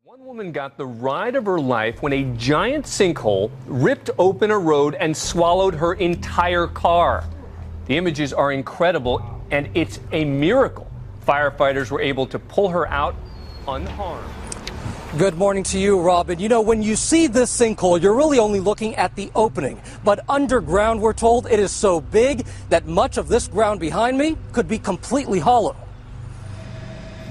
One woman got the ride of her life when a giant sinkhole ripped open a road and swallowed her entire car. The images are incredible, and it's a miracle firefighters were able to pull her out unharmed. Good morning to you, Robin. You know, when you see this sinkhole, you're really only looking at the opening. But underground, we're told, it is so big that much of this ground behind me could be completely hollow.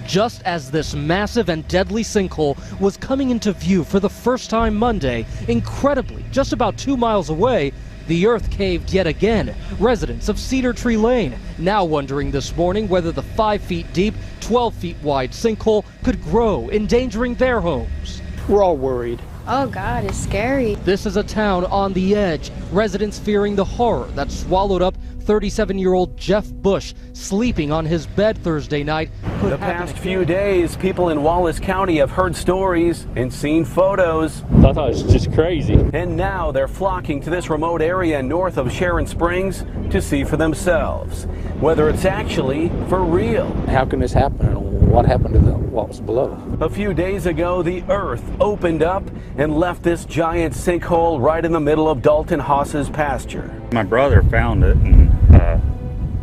Just as this massive and deadly sinkhole was coming into view for the first time Monday, incredibly, just about 2 miles away, the earth caved yet again. Residents of Cedar Tree Lane now wondering this morning whether the 5 feet deep, 12 feet wide sinkhole could grow, endangering their homes. We're all worried. Oh God, it's scary. This is a town on the edge. Residents fearing the horror that swallowed up 37-year-old Jeff Bush, sleeping on his bed Thursday night. The past few days, people in Wallace County have heard stories and seen photos. I thought it was just crazy. And now they're flocking to this remote area north of Sharon Springs to see for themselves whether it's actually for real. How can this happen, and what happened to what was below? A few days ago, the earth opened up and left this giant sinkhole right in the middle of Dalton Haas's pasture. My brother found it, and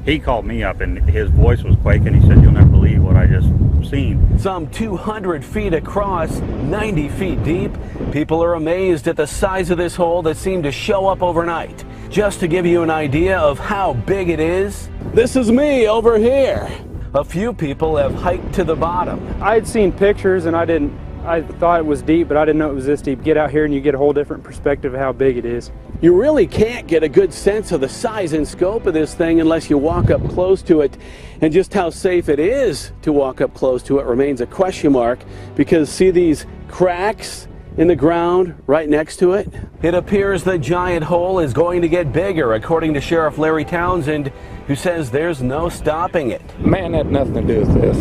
he called me up, and his voice was quaking. He said, "You'll never believe what I just seen." Some 200 feet across, 90 feet deep. People are amazed at the size of this hole that seemed to show up overnight. Just to give you an idea of how big it is, this is me over here. A few people have hiked to the bottom. I had seen pictures and I thought it was deep, but I didn't know it was this deep. Get out here and you get a whole different perspective of how big it is. You really can't get a good sense of the size and scope of this thing unless you walk up close to it. And just how safe it is to walk up close to it remains a question mark, because see these cracks in the ground right next to it? It appears the giant hole is going to get bigger, according to Sheriff Larry Townsend, who says there's no stopping it. Man had nothing to do with this.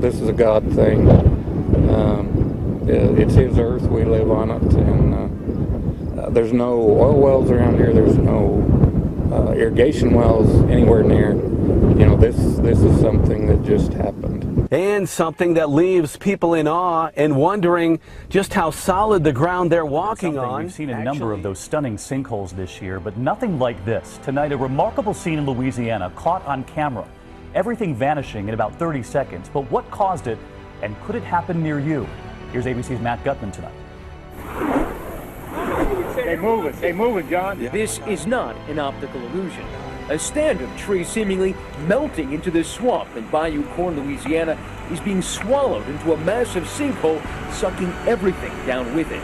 This is a God thing. It's His earth. We live on it, and there's no oil wells around here. There's no irrigation wells anywhere near. You know, this is something that just happened. And something that leaves people in awe and wondering just how solid the ground they're walking on. We've seen a number of those stunning sinkholes this year, but nothing like this. Tonight, a remarkable scene in Louisiana caught on camera. Everything vanishing in about 30 seconds. But what caused it, and could it happen near you? Here's ABC's Matt Gutman tonight. They move it, John. This is not an optical illusion. A stand of trees seemingly melting into this swamp in Bayou Corn, Louisiana, is being swallowed into a massive sinkhole, sucking everything down with it.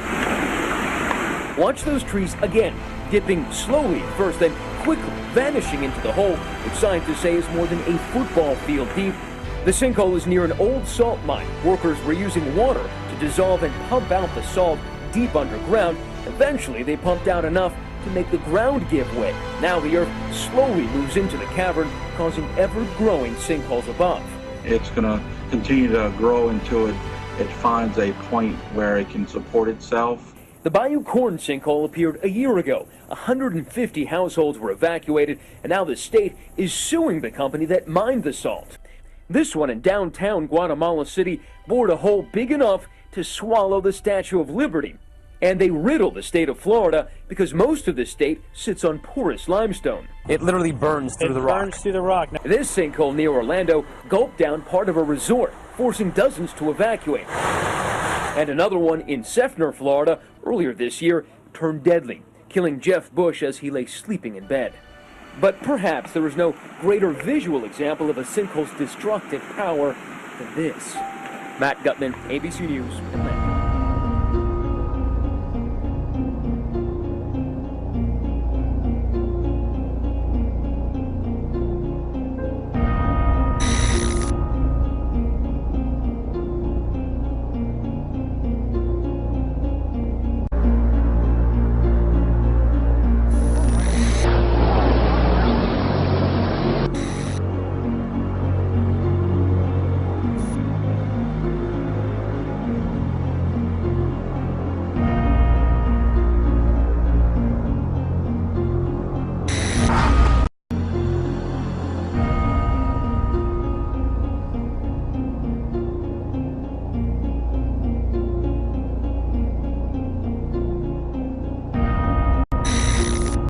Watch those trees again, dipping slowly at first, then quickly vanishing into the hole, which scientists say is more than a football field deep. The sinkhole is near an old salt mine. Workers were using water to dissolve and pump out the salt deep underground. Eventually, they pumped out enough to make the ground give way. Now the earth slowly moves into the cavern, causing ever-growing sinkholes above. It's going to continue to grow until it finds a point where it can support itself. The Bayou Corn sinkhole appeared a year ago. 150 households were evacuated, and now the state is suing the company that mined the salt. This one in downtown Guatemala City bored a hole big enough to swallow the Statue of Liberty. And they riddle the state of Florida because most of the state sits on porous limestone. It literally burns through the rock. This sinkhole near Orlando gulped down part of a resort, forcing dozens to evacuate. And another one in Seffner, Florida, earlier this year, turned deadly, killing Jeff Bush as he lay sleeping in bed. But perhaps there is no greater visual example of a sinkhole's destructive power than this. Matt Gutman, ABC News, Atlanta.